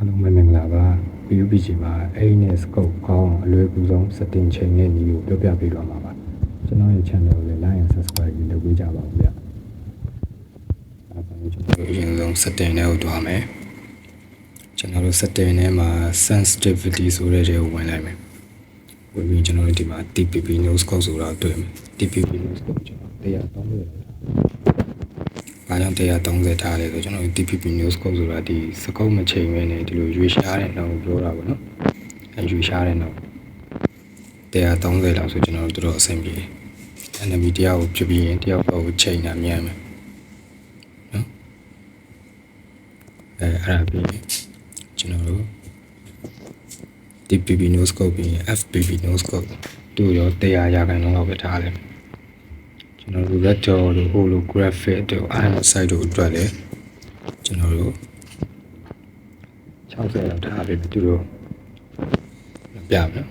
အားလုံးပဲမင်္ဂလာပါ PUBG မှာ ANS scope ကောင်းအလွယ်ကူဆုံး setting ချိန်နဲ့နည်းကိုပြောပြပေးတော့မှာပါကျွန်တော်ရဲ့ channel ကိုလည်း like and subscribe လုပ်ပေးကြပါဦးဗျအဲဒါဆိုကျွန်တော်တို့အရင်ဆုံး setting တွေကိုတွားမယ်ကျွန်တော်တို့ setting ထဲမှာ sensitivity ဆိုတဲ့တွေကိုဝင်လိုက်မယ်ဝင်ပြီးကျွန်တော်တို့ဒီမှာ TPP no scope ဆိုတာတွေ့မယ် TPP no scope ကျွန်တော်130အားကြောင့်130ထားတယ်ဆိုကျွန်တော် TPP news scope ဆိုတာဒီစကုပ်မချိန်မဲနဲ့ဒီလိုရွေးရှားတဲ့နှောင်ပြောတာပေါ့နော်အဲရွေးရှားတဲ့နှောင်130လောက်ဆိုကျွန်တော်တို့တော်အဆင်ပြေ enemy တယောက်ကိုဖြစ်ပြီးရင်တယောက်တော့ချိန်တာမြန်မယ်နော်အဲ့ဒါပြီးကျွန်တော်တို့ TPP news scope ပြီး FPP news scope တို့ရော100ရာခိုင်နှုန်းလောက်ပဲထားတယ်ကျွန်တော်တို့ vector တို့ holographic တို့ iron site တို့အတွက်လည်းကျွန်တော်တို့60လောက်ထားပြီးသူတို့ပြမယ်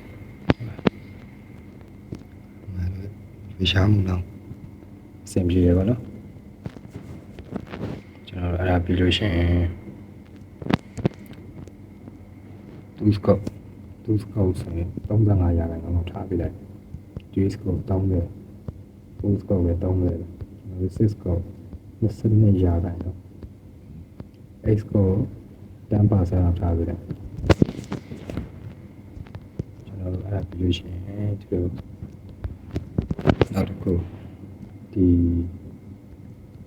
ဝေရှားမှုတော့အဆင်ပြေရပါတော့ကျွန်တော်အဲ့ဒါပြီးလို့ရှိရင် 2 scope ဆိုရင်35ရာခိုင်နှုန်းလောက်ထားပြီးလိုက် 3 scope 304 scope ပဲ30ကျွန်တော်6 scope 22ရာခိုင်နှုန်း8 scope 10%လောက်ထားပြီးလိုက်ကျွန်တော်အဲ့ဒါပြီးလို့ရှိရင်ဒီလိုနောက်တစ်ခုဒီ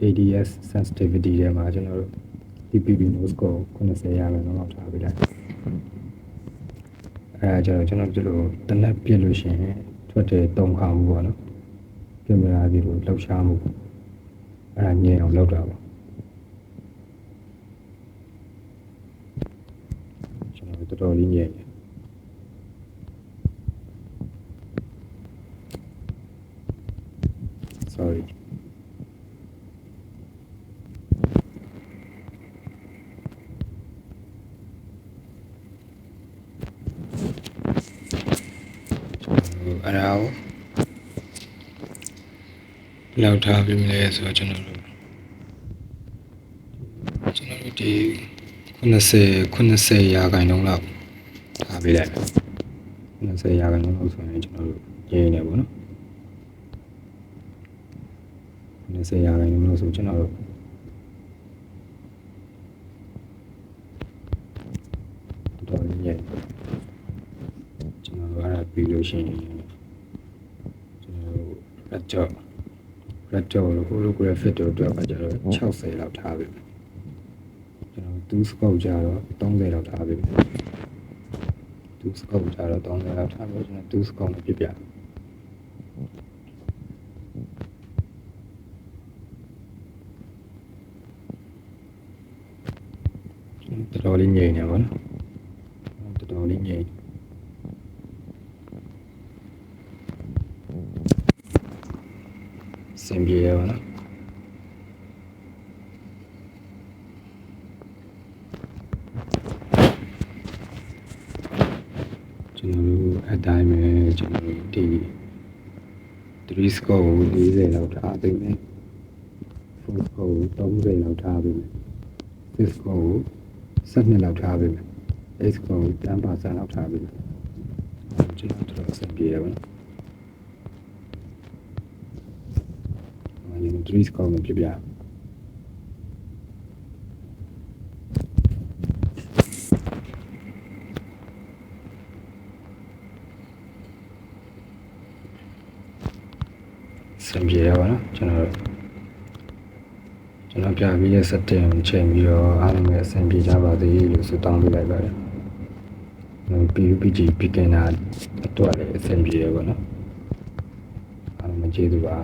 ADS sensitivity ထဲမှာကျွန်တော်တို့ TPP no scope 90ရာခိုင်နှုန်းလောက်ထားပြီးလိုက်အဲကျွန်တော်ဒီလိုတနက်ပြည့်လို့ရှိရင်ထွက်တယ်3ခါမှုပေါ့နော်ကင်မရာဒီလိုလှောက်ရှားမှုအဲ့ဒါညင်အောင်လုပ်တာပါကျွန်တော်တော်တော်လေးညင်တယ်sorryအဲ့ဒါကိုလောက်ထားပြီးမလဲဆိုတော့ကျွန်တော်တို့ဒီ90ရာခိုင်နှုန်းလောက်ထားပေးလိုက်90ရာခိုင်နှုန်းလောက်ဆိုရင်ကျွန်တော်တို့ရင်းနေပေါ့နော်90ရာခိုင်နှုန်းလောက်ဆိုကျွန်တော်တို့တော်တော်ရင်းကျွန်တော်တို့အဲ့ဒါပြီးလို့ရှိရင်ကျွန်တော်တို့red dot လို့ holographic တို့အတွက်ကကျတော့60လောက်ထားပြီကျွန်တော်2 scope ကျတော့30လောက်ထားပြီ2 scope ကျတော့30လောက်ထားပြီကျွန်တော်2 scope နဲ့ပြပြတော်တော်လေးငြိမ်နေပါနော်တော်တော်လေးငြိမ်စင်ပြေရပါနော်ကျွန်တော်တို့အတိုင်းပဲကျွန်တော်တို့ဒီ3 scope 40လောက်ထားပေးမယ်4 scope 30လောက်ထားပေးမယ်6 scope 12လောက်ထားပေးမယ်8 scope 10%လောက်ထားပေးမယ်ကျွန်တော်တို့စင်ပြေရပါနော်3 scope နဲ့ပြပြစင်ပြေရပါနော်ကျွန်တော်ပြပြီးတဲ့ setting ချိန်ပြီးတော့အားလုံးပဲအဆင်ပြေကြပါစေလို့ဆုတောင်းပေးလိုက်ပါတယ် PUBG beginner အတွက်လည်းအဆင်ပြေရပါနော်အားလုံးကျေးဇူးပါ